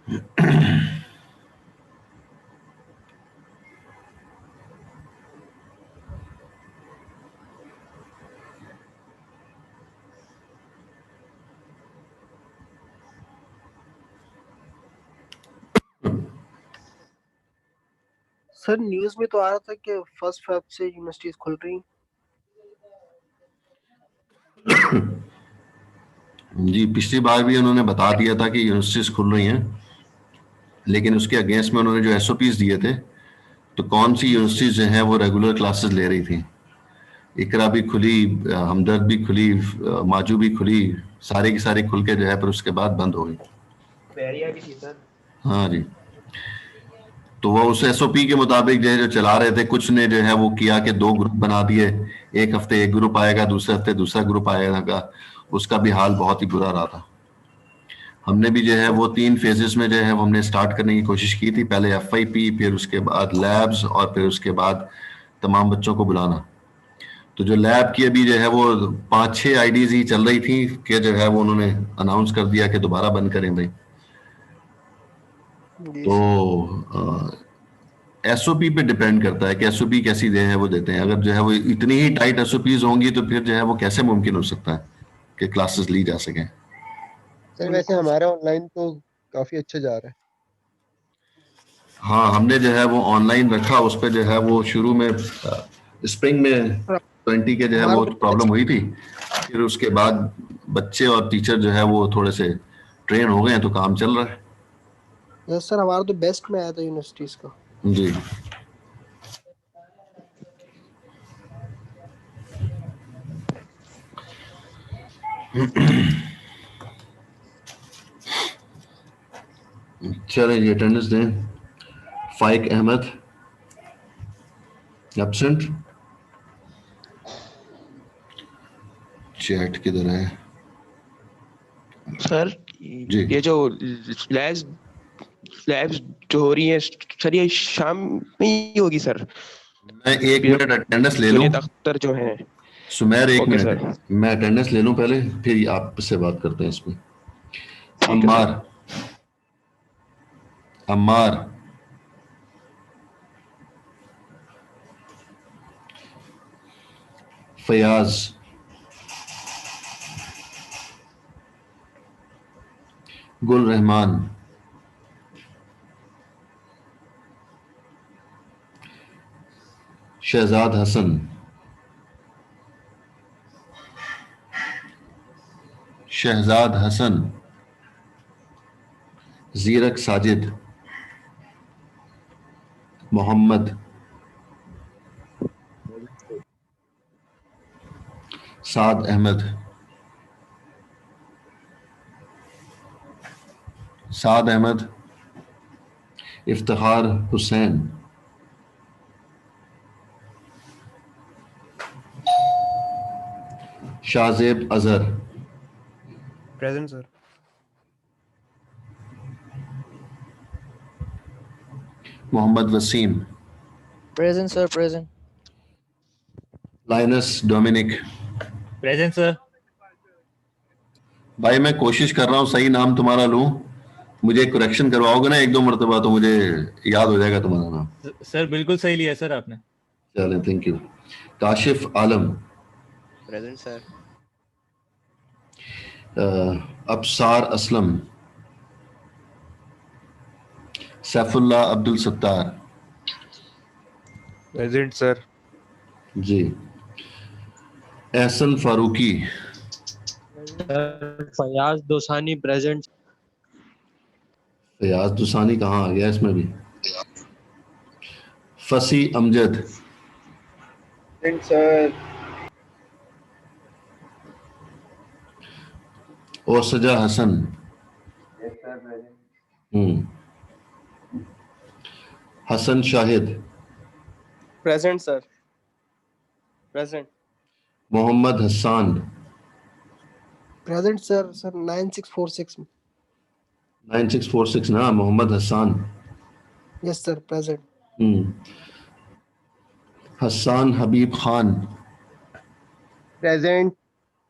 Sir news में तो आ रहा था कि 1 फेब से यूनिवर्सिटीज खुल रही। जी, पिछली बार भी उन्होंने बता दिया था कि यूनिवर्सिटीज खुल रही हैं, लेकिन उसके अगेंस्ट में उन्होंने जो एसओपीज दिए थे, तो कौन सी यूनिवर्सिटीज जो हैं वो रेगुलर क्लासेस ले रही थी। इकरा भी खुली, हमदर्द भी खुली, माजू भी खुली, सारी की सारी खुल के जो है, पर उसके बाद बंद हो गई। बैरिया भी थी सर। हाँ जी, तो वो उस एसओपी के मुताबिक जो है जो चला रहे थे। कुछ ने जो है वो किया कि 2 ग्रुप बना दिए, एक हफ्ते एक ग्रुप आएगा, दूसरे हफ्ते दूसरा ग्रुप आएगा। उसका भी हाल बहुत ही बुरा रहा था। हमने भी जो है वो 3 फेजेस में जो है वो हमने स्टार्ट करने की कोशिश की थी। पहले एफआईपी, फिर उसके बाद लैब्स, और फिर उसके बाद तमाम बच्चों को बुलाना। तो जो लैब की अभी जो है वो 5-6 आईडीज ही चल रही थी कि जो है वो उन्होंने अनाउंस कर दिया कि दोबारा बंद करें भाई। तो एसओपी पे डिपेंड करता है कि एसओपी कैसी जो है वो देते हैं। अगर जो है वो इतनी ही टाइट एसओपीज होंगी तो फिर जो है वो कैसे मुमकिन हो सकता है कि क्लासेस ली जा सकें। सर वैसे हमारा ऑनलाइन तो काफी अच्छा जा रहा है। हाँ, हमने जो है वो ऑनलाइन रखा। उस पर जो है वो शुरू में स्प्रिंग में 20 के जो है वो प्रॉब्लम हुई थी। फिर उसके बाद बच्चे और टीचर जो है वो थोड़े से ट्रेन हो गए हैं, तो काम चल रहा है। यस सर, हमारा तो बेस्ट में आया था यूनिवर्सिटीज का। जी, चलें जी, अटेंडेंस दें। फाइक अहमद एब्सेंट। चैट किधर है सर जी? ये जो लैब्स जो हो रही है सर, ये शाम में ही होगी सर। मैं 1 मिनट अटेंडेंस ले लूं। जुनेद अख्तर जो है। Sumer, 1 okay minute, sir. मैं अटेंडेंस ले लूं पहले, फिर आपसे बात करते हैं इसमें। ठीक है Ammar, sir. Ammar, Fayyaz, Gul Rahman, Shahzad Hasan, Shahzad Hasan, Zeerak Sajid, Mohammad, Saad Ahmed, Saad Ahmed, Iftikhar Hussain, Shahzeb Azhar, present sir. Mohammad Waseem, present sir, present. Linus Dominic. Present sir. भाई मैं कोशिश कर रहा हूँ सही नाम तुम्हारा लूं, मुझे करेक्शन करवाओगे ना 1-2 मरतबा, तो मुझे याद हो जाएगा तुम्हारा नाम। सर बिल्कुल सही लिया सर आपने। चलें, thank you. Kashif Alam, present sir. Absar Aslam, Saifullah Abdul Sattar. Present sir. जी, एहसन फारूकी, फयाज दोसानी प्रेजेंट। फयाज दुसानी कहाँ आ गया इसमें भी। फसी अमजद, प्रेजेंट सर। और सजा Hasan. Hasan Shahid, present sir. Present. Mohammad Hassan, present sir. Sir 9646। 9646 ना, Mohammad Hassan. Yes sir, present. Hassan Habib Khan, present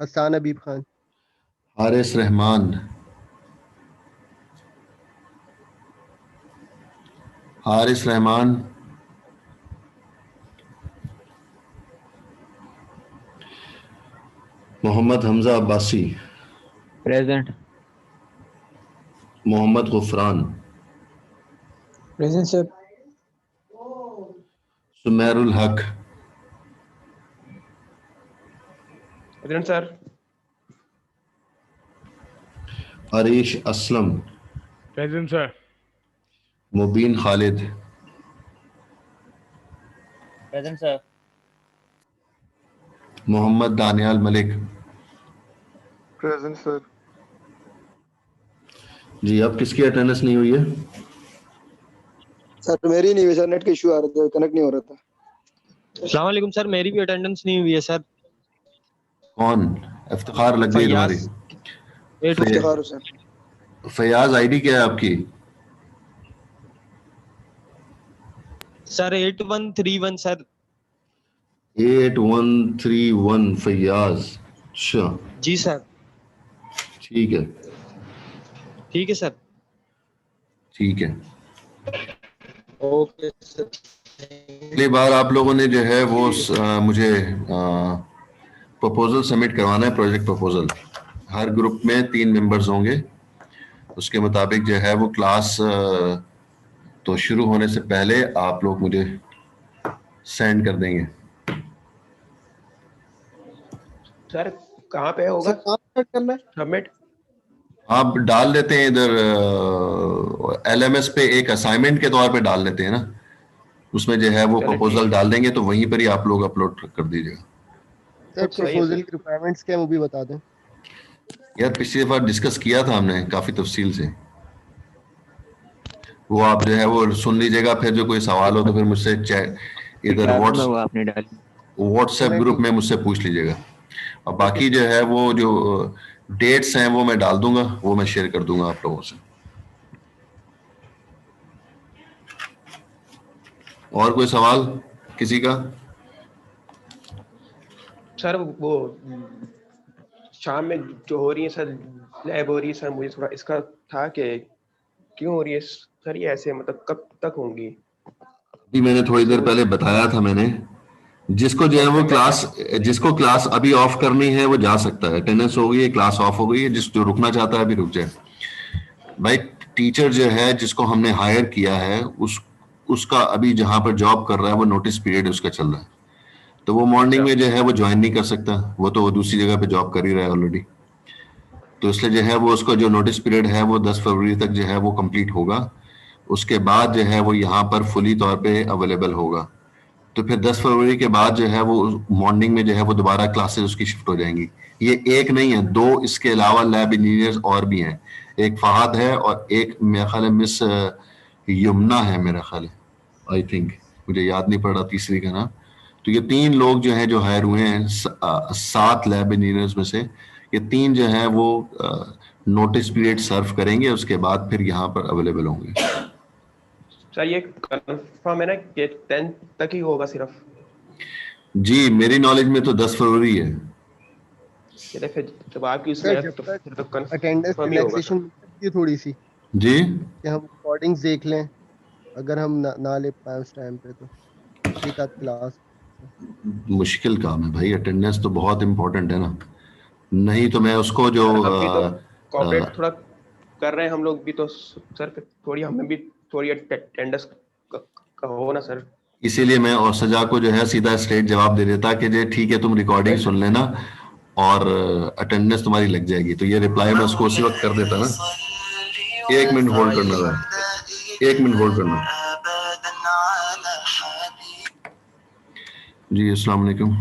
Hassan Habib Khan. Haris Rehman, Haris Rehman, Mohammad Hamza Abbasi, Present. Mohammad Gufran, Present, sir. Sumerul Haq, Present, sir. Areesh Aslam, Present, sir. Mubeen Khalid, present sir. Mohammad Daniyal Malik. Present sir. जी, अब किसकी अटेंडेंस नहीं हुई है? सर मेरी नहीं हुई सर, नेट का इशू आ रहा था, कनेक्ट नहीं हो रहा था। अस्सलाम वालेकुम सर, मेरी भी अटेंडेंस नहीं हुई है सर। कौन? इफ्तिखार लग गई तुम्हारी। फयाज 8 फे- इफ्तिखार हो सर। फयाज आईडी क्या है आपकी? Sir 8131 sir. 8131 फयाज। अच्छा, जी सर। ठीक है, ठीक है सर। ठीक है। Okay sir. अगली बार आप लोगों ने जो है वो मुझे प्रपोजल सबमिट करवाना है, प्रोजेक्ट प्रपोजल। हर ग्रुप में 3 मेंबर्स होंगे। उसके मुताबिक जो है वो क्लास तो शुरू होने से पहले आप लोग मुझे सेंड कर देंगे। सर कहाँ पे होगा सर कहाँ स्टार्ट करना है? सबमिट? आप डाल देते हैं इधर LMS पे, एक असाइनमेंट के तौर पे डाल देते हैं ना, उसमें जो है वो चलो ठीक प्रपोजल है। डाल देंगे तो वहीं पर ही आप लोग अपलोड कर दीजिएगा। सर सही है प्रपोजल सर। की रिक्वायरमेंट्स क्या है वो भी बता दें। यार पिछली बार डिस्कस किया था हमने काफी तफसील से, वो आप जो है वो सुन लीजिएगा, फिर जो कोई सवाल हो तो फिर मुझसे इधर किताब में वो आपने डाली। व्हाट्सएप चलें ग्रुप ठीक में है। मुझसे पूछ लीजिएगा। और ठीक है बाकी जो सर। है वो जो डेट्स हैं वो मैं डाल दूंगा, वो मैं शेयर कर दूंगा आप लोगों से। और कोई सवाल किसी का? सर वो शाम में जो हो रही है सर, लैब हो रही है सर, मुझे थोड़ा इसका था कि क्यों हो रही है सर ये ऐसे, मतलब कब तक होंगी? अभी मैंने थोड़ी देर तो पहले बताया था मैंने, जिसको जो है वो क्लास, जिसको क्लास अभी ऑफ करनी है वो जा सकता है। अटेंडेंस हो गई है, क्लास ऑफ हो गई है, जिस जो रुकना चाहता है अभी रुक जाए। भाई टीचर जो है जिसको हमने हायर किया है उसका अभी जहां पर जॉब कर रहा है वो नोटिस पीरियड उसका चल रहा है, तो वो मॉर्निंग अच्छा में जो है वो ज्वाइन नहीं कर सकता, वो तो वो दूसरी जगह पे जॉब कर ही रहा है ऑलरेडी। तो इसलिए जो है वो उसका जो नोटिस पीरियड है वो 10 फरवरी तक जो है वो कंप्लीट होगा। उसके बाद जो है वो यहाँ पर फुली तौर पे अवेलेबल होगा। तो फिर 10 फरवरी के बाद जो है वो मॉर्निंग में जो है वो दोबारा क्लासेस उसकी शिफ्ट हो जाएंगी। ये एक नहीं है, 2 इसके अलावा लैब इंजीनियर्स और भी हैं। एक फहद है और एक मेरा ख्याल है मिस यमुना है, मेरा ख्याल है, आई थिंक, मुझे याद नहीं पड़ रहा तीसरी का नाम। तो ये 3 लोग जो हैं जो हायर हुए हैं 7 लैब इंजीनियर्स में से, ये 3 जो हैं वो नोटिस पीरियड सर्व करेंगे, उसके बाद फिर यहाँ पर अवेलेबल होंगे। सर ये कंफर्म है ना कि 10 तक ही होगा सिर्फ? जी, मेरी नॉलेज में तो 10 फरवरी है। चले फिर जब आपकी उसमें सर है जब तो तक फिर तो अटेंडेंस कंफर्म ही होगा रिलैक्सेशन सर। मिल सकती है थोड़ी सी, जी, कि हम रिकॉर्डिंग्स देख लें, अगर हम ना ले पाए उस टाइम पे तो एक आध क्लास। मुश्किल काम है भाई, अटेंडेंस तो बहुत इंपॉर्टेंट है ना, नहीं तो मैं उसको जो सर हम भी तो कॉपरेट थोड़ा कर रहे हैं हम लोग भी तो सर, फिर थोड़ी हमें भी थोड़ी अटेंडेंस का हो ना सर। इसीलिए मैं और सजा को जो है सीधा स्ट्रेट जवाब दे देता कि जे ठीक है तुम रिकॉर्डिंग सुन लेना और अटेंडेंस तुम्हारी लग जाएगी, तो ये रिप्लाई मैं उसको उसी वक्त कर देता ना। 1 मिनट हाँ होल्ड ये करना तो था, 1 मिनट होल्ड करना। जी अस्सलाम वालेकुम।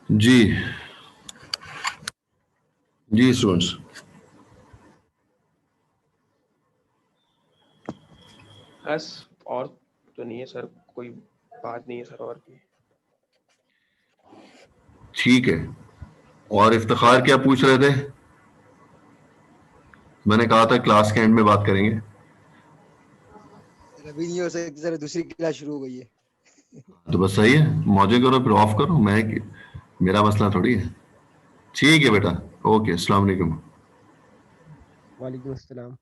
जी जी स्टूडेंट्स, बस और तो नहीं है सर, कोई बात नहीं है सर और की। ठीक है। और इफ्तिखार क्या पूछ रहे थे? मैंने कहा था क्लास के एंड में बात करेंगे। अभी नहीं हो सकती सर, दूसरी क्लास शुरू हो गई है। तो बस सही है, मौजे करो फिर ऑफ करो, मेरा मसला थोड़ी है। ठीक है बेटा, ओके, अस्सलाम वालेकुम। वालेकुम अस्सलाम।